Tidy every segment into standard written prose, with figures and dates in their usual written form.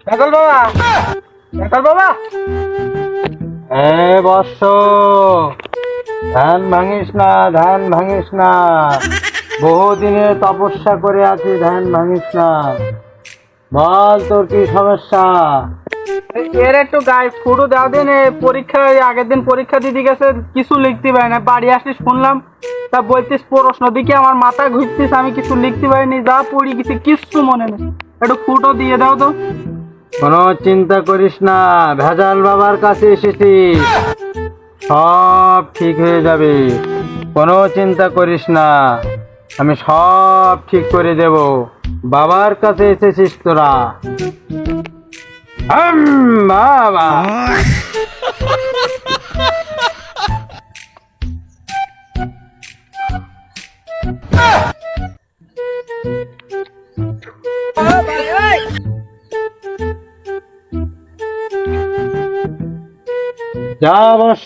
কাকল বাবা, কাকল বাবা। বৎস, ধ্যান ভাঙিস না, ধ্যান ভাঙিস না। বহুদিনের তপস্যা করে আছি, ধ্যান ভাঙিস না। বল তোর কি সমস্যা? এর একটু গায়ে ফুটো দাও দিন। পরীক্ষা আগের দিন পরীক্ষা দিতে গেছে, কিছু লিখতে পারি না। বাড়ি আসলে শুনলাম তা বলতিস প্রশ্ন দিকে আমার মাথা ঘুরতিস, আমি কিছু লিখতে পারিনি, যা পড়ি গেছি কিচ্ছু মনে নেই। একটু ফুটো দিয়ে দাও তো। কোনো চিন্তা করিস না, ভেজাল বাবার কাছে এসেছিস, সব ঠিক হয়ে যাবে। কোনো চিন্তা করিস না, আমি সব ঠিক করে দেব। বাবার কাছে এসেছিস তোরা। বাবা যা বৎস,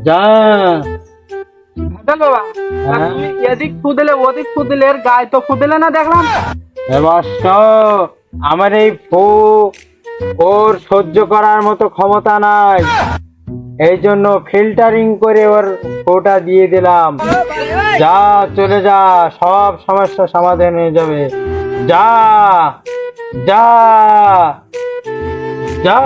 যা। বাবা, তুমি এদিক ফুদিলে ওদিক ফুদিলে, এর গায়ে তো ফুদিলে না দেখলাম। বৎস, আমার এই ফু ওর সহ্য করার মতো ক্ষমতা নাই, এই জন্য ফিল্টারিং করে ওর ফোটা দিয়ে দিলাম। যা, চলে যা, সব সমস্যা সমাধান হয়ে যাবে। যা যা যা।